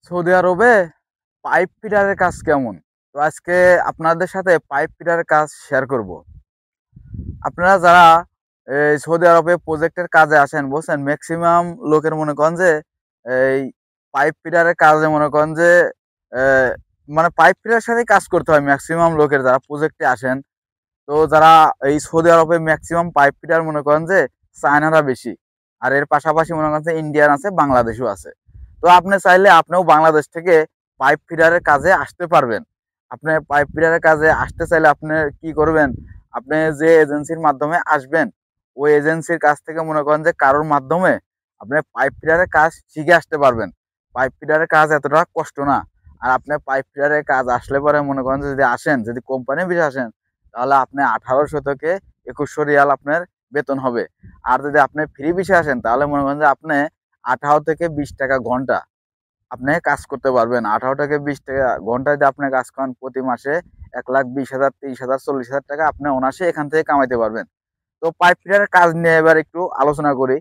Saudi আরবে pipe ফিটারের কাজ কেমন? তো আজকে আপনাদের সাথে পাইপ ফিটারের কাজ শেয়ার করব। আপনারা যারা এই সৌদি আরবে প্রজেক্টের কাজে আসেন বুঝছেন, ম্যাক্সিমাম লোকের মনে করেন যে এই পাইপ ফিটারের কাজে মনে করেন যে আহ, মানে পাইপ ফিটারের সাথে কাজ করতে হয় ম্যাক্সিমাম লোকের যারা প্রজেক্টে আসেন। তো যারা এই সৌদি আরবে ম্যাক্সিমাম পাইপ ফিটার মনে করেন যে চায়নারা বেশি, আর এর পাশাপাশি মনে করেন যে ইন্ডিয়ান আছে, বাংলাদেশও আছে। তো আপনি চাইলে আপনিও বাংলাদেশ থেকে পাইপ ফিটারের কাজে আসতে পারবেন। আপনি পাইপ ফিটারের কাজে আসতে চাইলে আপনি কি করবেন, আপনি যে এজেন্সির মাধ্যমে আসবেন ওই এজেন্সির কাছ থেকে মনে করেন যে কারোর মাধ্যমে আপনি পাইপ ফিটারের কাজ শিখে আসতে পারবেন। পাইপ ফিটারের কাজ এতটা কষ্ট না। আর আপনি পাইপ ফিটারের কাজ আসলে পরে মনে করেন যে যদি আসেন, যদি কোম্পানির বিষয়ে আসেন, তাহলে আপনি 1800 থেকে 2100 রিয়াল আপনার বেতন হবে। আর যদি আপনি ফ্রি বিষয়ে আসেন তাহলে মনে করেন যে আপনি 18 থেকে 20 টাকা ঘন্টা আপনি কাজ করতে পারবেন। 18 থেকে 20 টাকা ঘন্টা যদি আপনি কাজ করেন প্রতি মাসে 1,20,000, 30,000, 40,000 টাকা আপনি অনায়াসে এখান থেকে কামাইতে পারবেন। তো পাইপ ফিটারের কাজ নিয়ে এবার একটু আলোচনা করি।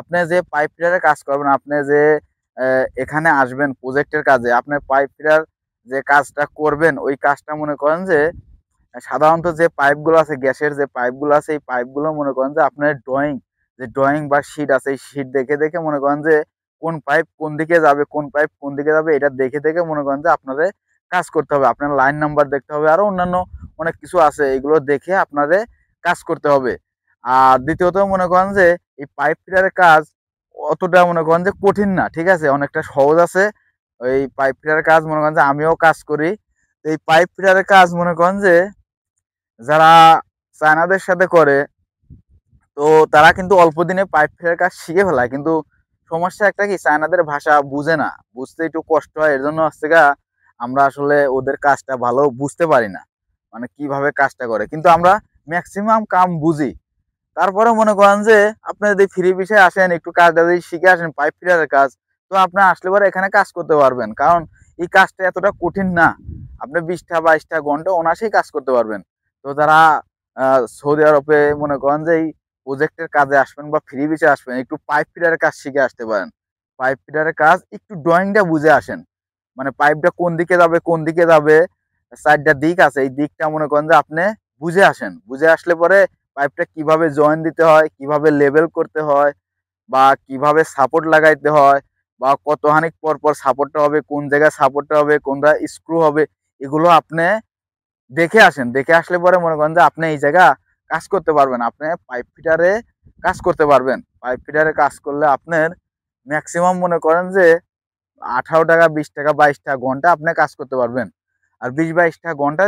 আপনি যে পাইপ ফিটারের কাজ করবেন, আপনি যে এখানে আসবেন প্রজেক্টের কাজে, আপনি পাইপ ফিটার যে কাজটা করবেন ওই কাজটা মনে করেন যে সাধারণত যে পাইপগুলো আছে, গ্যাসের যে পাইপগুলো আছে, এই পাইপগুলো মনে করেন যে আপনার ড্রয়িং বা শিট আছে, এই শিট দেখে দেখে মনে করেন যে কোন পাইপ কোন দিকে যাবে, কোন পাইপ কোন দিকে যাবে, এটা দেখে দেখে মনে করেন যে আপনাদের কাজ করতে হবে। আপনার লাইন নাম্বার দেখতে হবে, আরো অন্যান্য অনেক কিছু আছে, এগুলো দেখে আপনাদের কাজ করতে হবে। আর দ্বিতীয়ত মনে করেন যে এই পাইপ ফিটারের কাজ অতটা মনে করেন যে কঠিন না, ঠিক আছে, অনেকটা সহজ আছে। ওই পাইপ ফিটারের কাজ মনে করেন যে আমিও কাজ করি। তো এই পাইপ ফিটারের কাজ মনে করেন যে যারা চায়নাদের সাথে করে, তো তারা কিন্তু অল্প দিনে পাইপ ফিটারের কাজ শিখে ফেলায়। কিন্তু সমস্যা একটা কি, চায়নাদের ভাষা বুঝে না, বুঝতে একটু কষ্ট হয়। এর জন্য হচ্ছে গা আমরা আসলে ওদের কাজটা ভালো বুঝতে পারি না, মানে কিভাবে কাজটা করে। কিন্তু আমরা ম্যাক্সিমাম কাম বুঝি। তারপরে মনে করেন যে আপনি যদি ফ্রি বিষয়ে আসেন, একটু কাজটা যদি শিখে আসেন পাইপ ফিটারের কাজ, তো আপনি আসলে পরে এখানে কাজ করতে পারবেন। কারণ এই কাজটা এতটা কঠিন না। আপনি 20টা 22টা ঘন্টা অনায়াসেই কাজ করতে পারবেন। তো যারা সৌদি আরবে মনে করেন যে এই প্রজেক্টের কাজে আসবেন বা ফ্রি বিষয়ে আসবেন, একটু পাইপ ফিটারের কাজ শিখে আসতে পারেন। পাইপ ফিটারের কাজ একটু ড্রয়িংটা বুঝে আসেন, মানে পাইপটা কোন দিকে যাবে কোন দিকে যাবে, 4টা দিক আছে, এই দিকটা মনে করেন যে আপনি বুঝে আসেন। বুঝে আসলে পরে পাইপটা কিভাবে জয়েন দিতে হয়, কিভাবে লেবেল করতে হয়, বা কিভাবে সাপোর্ট লাগাইতে হয়, বা কত হানিক পর পর সাপোর্টটা হবে, কোন জায়গায় সাপোর্টটা হবে, কোনটা স্ক্রু হবে, এগুলো আপনি দেখে আসেন। দেখে আসলে পরে মনে করেন যে আপনি এই জায়গা কাজ করতে পারবেন, আপনি পাইপ ফিটারে কাজ করতে পারবেন। পাইপ ফিটারে কাজ করলে আপনার ম্যাক্সিমাম মনে করেন যে 18 টাকা 20 টাকা 22টা ঘন্টা আপনি কাজ করতে পারবেন। আর 20-22টা ঘন্টা